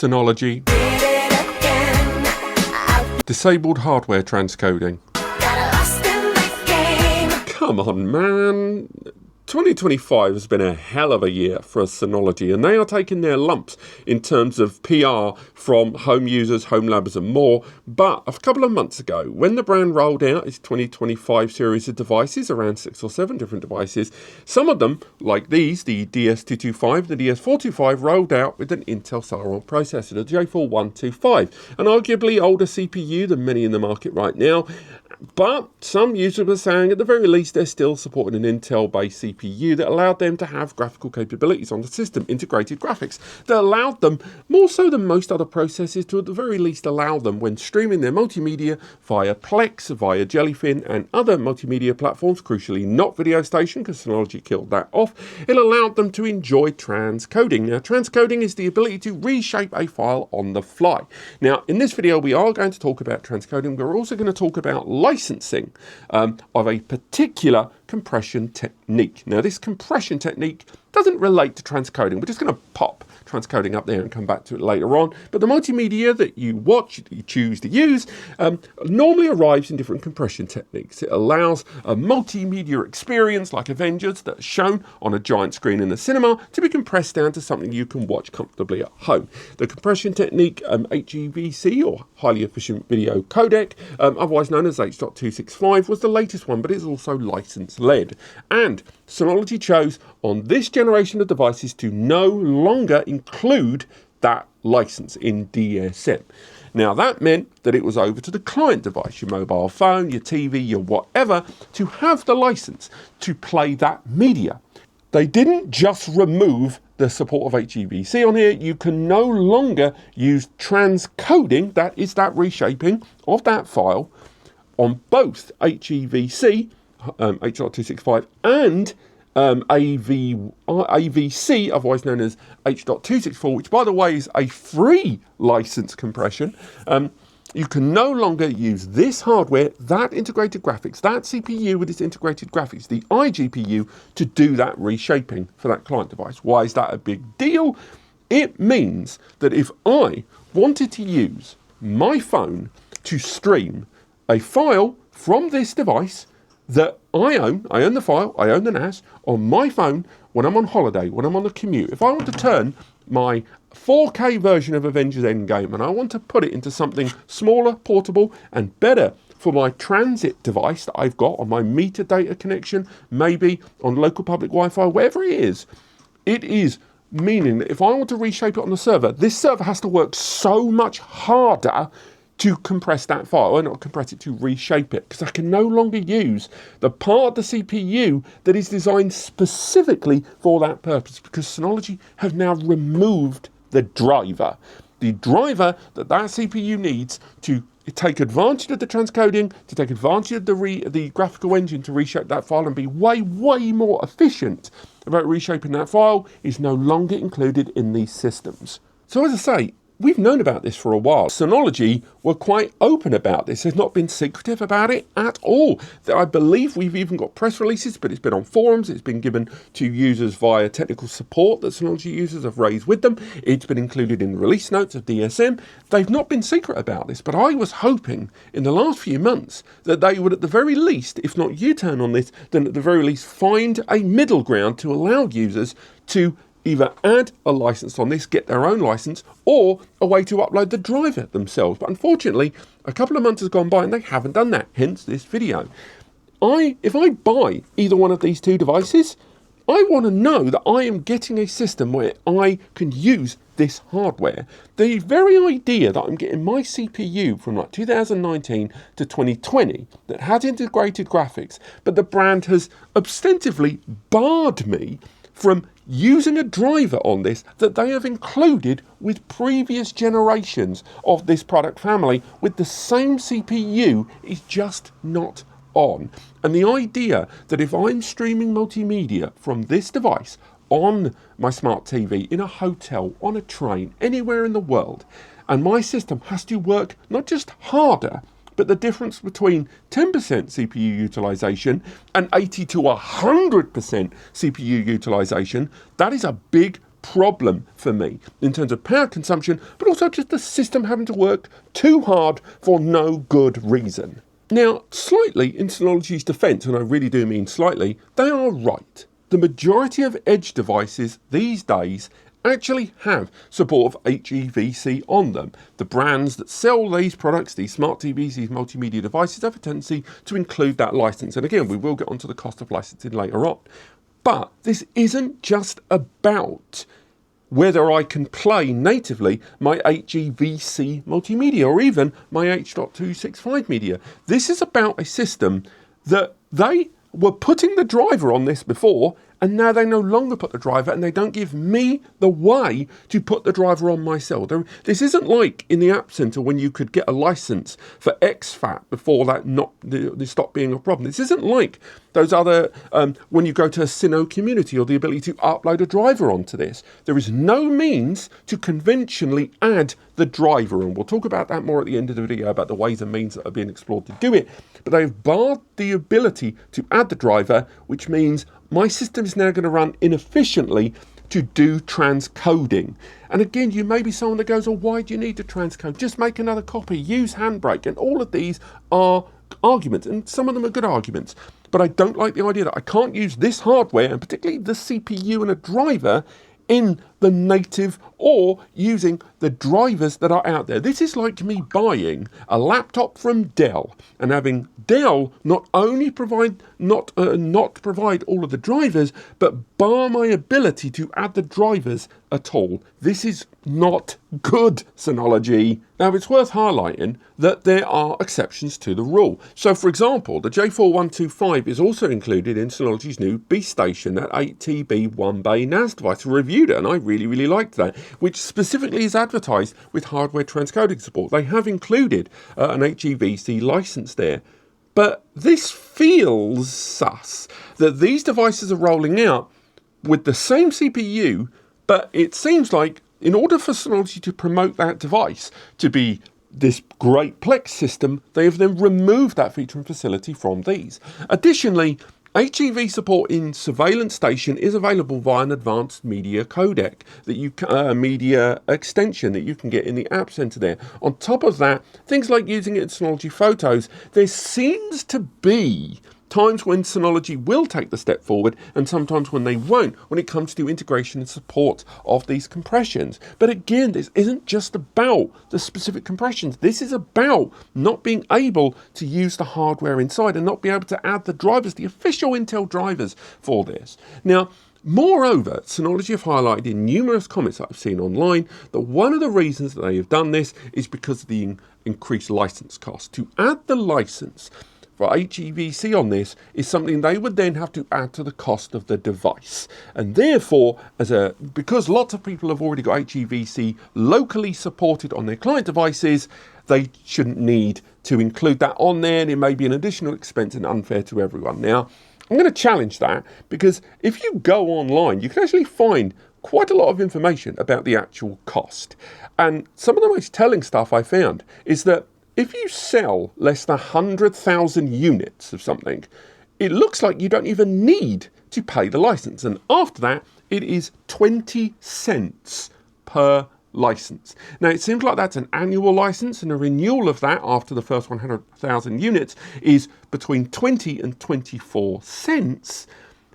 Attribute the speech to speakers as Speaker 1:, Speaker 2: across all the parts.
Speaker 1: Synology. Disabled hardware transcoding. Come on, man. 2025 has been a hell of a year for Synology, and they are taking their lumps in terms of PR from home users, home labs and more. But a couple of months ago, when the brand rolled out its 2025 series of devices, around 6 or 7 different devices, some of them, like these, the DS225, the DS425, rolled out with an Intel Celeron processor, the J4125, an arguably older CPU than many in the market right now. But some users were saying at the very least they're still supporting an Intel-based CPU that allowed them to have graphical capabilities on the system, integrated graphics, that allowed them, more so than most other processors, to at the very least allow them, when streaming their multimedia via Plex, via Jellyfin and other multimedia platforms, crucially not BeeStation because Synology killed that off, it allowed them to enjoy transcoding. Now, transcoding is the ability to reshape a file on the fly. Now, in this video we are going to talk about transcoding, but we're also going to talk about licensing of a particular compression technique. Now, this compression technique doesn't relate to transcoding. We're just going to pop transcoding up there and come back to it later on. But the multimedia that you watch, that you choose to use, normally arrives in different compression techniques. It allows a multimedia experience like Avengers that's shown on a giant screen in the cinema to be compressed down to something you can watch comfortably at home. The compression technique HEVC, or highly efficient video codec, otherwise known as H.265, was the latest one, but it's also license-led. And Synology chose on this generation of devices to no longer include that license in DSM. Now, that meant that it was over to the client device, your mobile phone, your TV, your whatever, to have the license to play that media. They didn't just remove the support of HEVC on here. You can no longer use transcoding, that is that reshaping of that file, on both HEVC, H.265, and AVC, otherwise known as H.264, which, by the way, is a free license compression. You can no longer use this hardware, that integrated graphics, that CPU with its integrated graphics, the iGPU, to do that reshaping for that client device. Why is that a big deal? It means that if I wanted to use my phone to stream a file from this device that I own the file, I own the NAS, on my phone when I'm on holiday, when I'm on the commute. If I want to turn my 4K version of Avengers Endgame and I want to put it into something smaller, portable, and better for my transit device that I've got on my meter data connection, maybe on local public Wi-Fi, wherever it is meaning that if I want to reshape it on the server, this server has to work so much harder to compress that file, or not compress it, to reshape it, because I can no longer use the part of the CPU that is designed specifically for that purpose, because Synology have now removed the driver that CPU needs to take advantage of the transcoding, to take advantage of the graphical engine to reshape that file and be way more efficient about reshaping that file, is no longer included in these systems. So as I say, we've known about this for a while. Synology were quite open about this. They've not been secretive about it at all. I believe we've even got press releases, but it's been on forums. It's been given to users via technical support that Synology users have raised with them. It's been included in release notes of DSM. They've not been secret about this, but I was hoping in the last few months that they would at the very least, if not U-turn on this, then at the very least find a middle ground to allow users to either add a license on this, get their own license, or a way to upload the driver themselves. But unfortunately, a couple of months has gone by and they haven't done that, hence this video. If I buy either one of these two devices, I want to know that I am getting a system where I can use this hardware. The very idea that I'm getting my CPU from like 2019 to 2020 that had integrated graphics, but the brand has ostensibly barred me from using a driver on this that they have included with previous generations of this product family with the same CPU is just not on. And the idea that if I'm streaming multimedia from this device on my smart TV, in a hotel, on a train, anywhere in the world, and my system has to work not just harder, but the difference between 10% CPU utilization and 80 to 100% CPU utilization, that is a big problem for me in terms of power consumption, but also just the system having to work too hard for no good reason. Now, slightly in Synology's defense, and I really do mean slightly, they are right. The majority of edge devices these days actually have support of HEVC on them. The brands that sell these products, these smart TVs, these multimedia devices, have a tendency to include that license. And again, we will get onto the cost of licensing later on. But this isn't just about whether I can play natively my HEVC multimedia or even my H.265 media. This is about a system that they were putting the driver on this before, and now they no longer put the driver, and they don't give me the way to put the driver on myself. This isn't like in the App Center when you could get a license for exFAT before that stopped being a problem. This isn't like those other, when you go to a SynoCommunity or the ability to upload a driver onto this. There is no means to conventionally add the driver, and we'll talk about that more at the end of the video about the ways and means that are being explored to do it. But they've barred the ability to add the driver, which means my system is now going to run inefficiently to do transcoding. And again, you may be someone that goes, oh, why do you need to transcode? Just make another copy, use Handbrake. And all of these are arguments, and some of them are good arguments. But I don't like the idea that I can't use this hardware, and particularly the CPU and a driver, in the native or using the drivers that are out there. This is like me buying a laptop from Dell and having Dell not only provide not provide all of the drivers, but bar my ability to add the drivers at all. This is not good, Synology. Now, it's worth highlighting that there are exceptions to the rule. So, for example, the J4125 is also included in Synology's new BeeStation, that 8TB 1-bay NAS device. I reviewed it and I really liked that, which specifically is advertised with hardware transcoding support. They have included an HEVC license there. But this feels sus, that these devices are rolling out with the same CPU, but it seems like in order for Synology to promote that device to be this great Plex system, they have then removed that feature and facility from these. Additionally, HEV support in Surveillance Station is available via an advanced media codec, media extension that you can get in the App Center there. On top of that, things like using it in Synology Photos, there seems to be times when Synology will take the step forward and sometimes when they won't when it comes to integration and support of these compressions. But again, this isn't just about the specific compressions. This is about not being able to use the hardware inside and not be able to add the drivers, the official Intel drivers for this. Now, moreover, Synology have highlighted in numerous comments that I've seen online that one of the reasons that they have done this is because of the increased license cost. To add the license for HEVC on this is something they would then have to add to the cost of the device. And therefore, because lots of people have already got HEVC locally supported on their client devices, they shouldn't need to include that on there, and it may be an additional expense and unfair to everyone. Now, I'm going to challenge that, because if you go online, you can actually find quite a lot of information about the actual cost. And some of the most telling stuff I found is that if you sell less than 100,000 units of something, it looks like you don't even need to pay the license. And after that, it is 20 cents per license. Now, it seems like that's an annual license, and a renewal of that after the first 100,000 units is between 20 and 24 cents.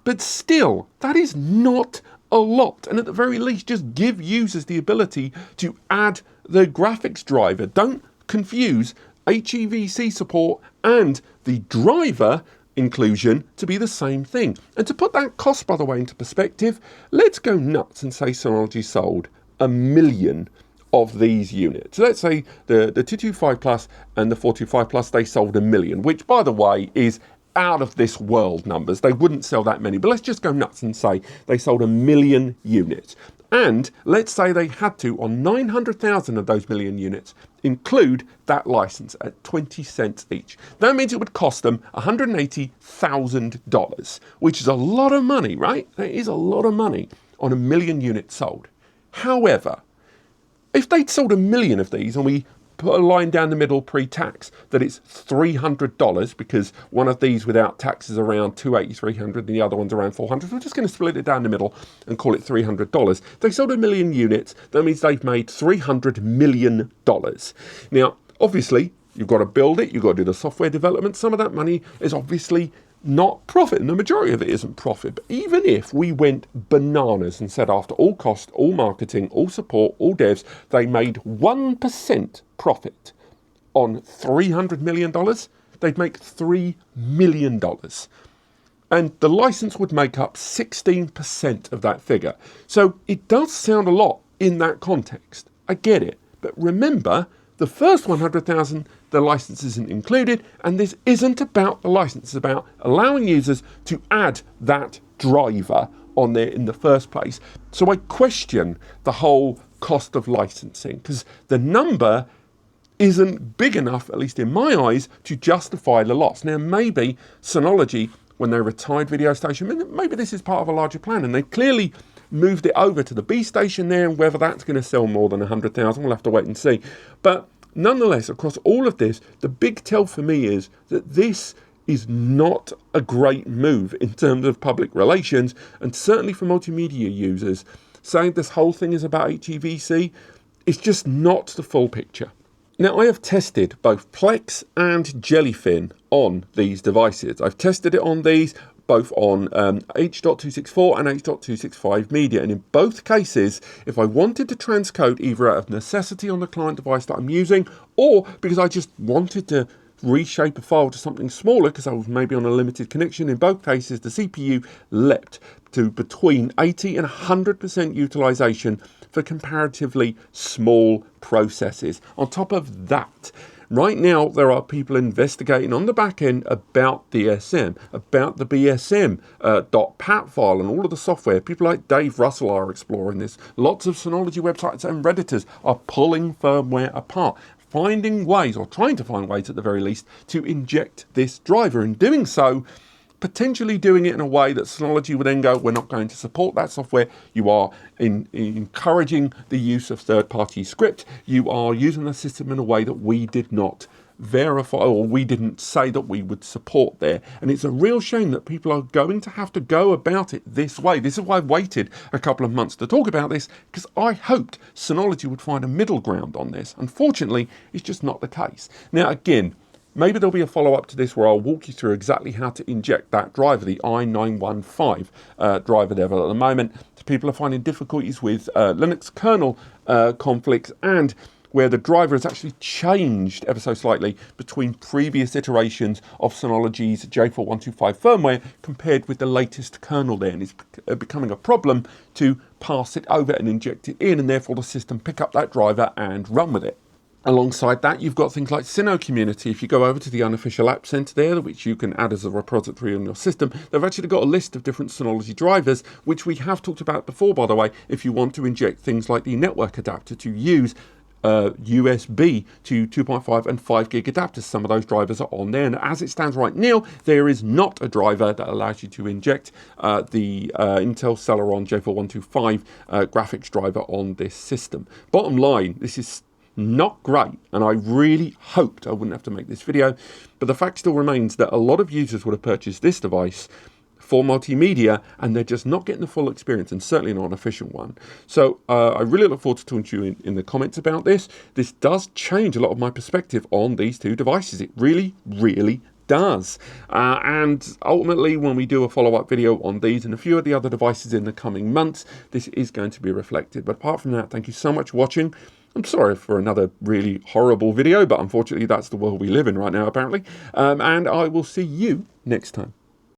Speaker 1: But still, that is not a lot. And at the very least, just give users the ability to add the graphics driver. Don't confuse HEVC support and the driver inclusion to be the same thing. And to put that cost, by the way, into perspective, let's go nuts and say Synology sold 1 million of these units. So let's say the 225 Plus and the 425 Plus, they sold 1 million, which, by the way, is out of this world numbers. They wouldn't sell that many, but let's just go nuts and say they sold 1 million units. And let's say they had to, on 900,000 of those million units, include that license at 20 cents each. That means it would cost them $180,000, which is a lot of money, right? That is a lot of money on 1 million units sold. However, if they'd sold 1 million of these and we put a line down the middle pre-tax that it's $300 because one of these without tax is around $280, $300 and the other one's around $400. We're just going to split it down the middle and call it $300. They sold 1 million units. That means they've made $300 million. Now, obviously, you've got to build it. You've got to do the software development. Some of that money is obviously not profit, and the majority of it isn't profit. But even if we went bananas and said after all cost, all marketing, all support, all devs, they made 1% profit on $300 million, they'd make $3 million. And the license would make up 16% of that figure. So it does sound a lot in that context. I get it. But remember, the first 100,000, the license isn't included, and this isn't about the license. It's about allowing users to add that driver on there in the first place. So I question the whole cost of licensing, because the number isn't big enough, at least in my eyes, to justify the loss. Now, maybe Synology, when they retired BeeStation, maybe this is part of a larger plan, and they clearly moved it over to the BeeStation there, and whether that's going to sell more than 100,000, we'll have to wait and see. But nonetheless, across all of this, the big tell for me is that this is not a great move in terms of public relations, and certainly for multimedia users. Saying this whole thing is about HEVC is just not the full picture. Now, I have tested both Plex and Jellyfin on these devices. I've tested it on these, both on H.264 and H.265 media. And in both cases, if I wanted to transcode either out of necessity on the client device that I'm using, or because I just wanted to reshape a file to something smaller because I was maybe on a limited connection, in both cases, the CPU leapt to between 80 and 100% utilization for comparatively small processes. On top of that, right now, there are people investigating on the back end about DSM, about the BSM .pat file and all of the software. People like Dave Russell are exploring this. Lots of Synology websites and Redditors are pulling firmware apart, finding ways, or trying to find ways at the very least, to inject this driver. In doing so, potentially doing it in a way that Synology would then go, we're not going to support that software. You are encouraging the use of third-party script. You are using the system in a way that we did not verify, or we didn't say that we would support there. And it's a real shame that people are going to have to go about it this way. This is why I've waited a couple of months to talk about this, because I hoped Synology would find a middle ground on this. Unfortunately, it's just not the case. Now, again, maybe there'll be a follow-up to this where I'll walk you through exactly how to inject that driver, the i915 driver there. But at the moment, people are finding difficulties with Linux kernel conflicts, and where the driver has actually changed ever so slightly between previous iterations of Synology's J4125 firmware compared with the latest kernel there. And it's becoming a problem to pass it over and inject it in, and therefore the system pick up that driver and run with it. Alongside that, you've got things like SynoCommunity. If you go over to the unofficial app center there, which you can add as a repository on your system, they've actually got a list of different Synology drivers, which we have talked about before, by the way, if you want to inject things like the network adapter to use USB to 2.5 and 5 gig adapters. Some of those drivers are on there, and as it stands right now, there is not a driver that allows you to inject the Intel Celeron J4125 graphics driver on this system. Bottom line, this is not great, and I really hoped I wouldn't have to make this video, but the fact still remains that a lot of users would have purchased this device for multimedia, and they're just not getting the full experience, and certainly not an efficient one. So I really look forward to talking to you in the comments about this. This does change a lot of my perspective on these two devices. It really, really does. And ultimately, when we do a follow-up video on these and a few of the other devices in the coming months, this is going to be reflected. But apart from that, thank you so much for watching. I'm sorry for another really horrible video, but unfortunately that's the world we live in right now, apparently. And I will see you next time.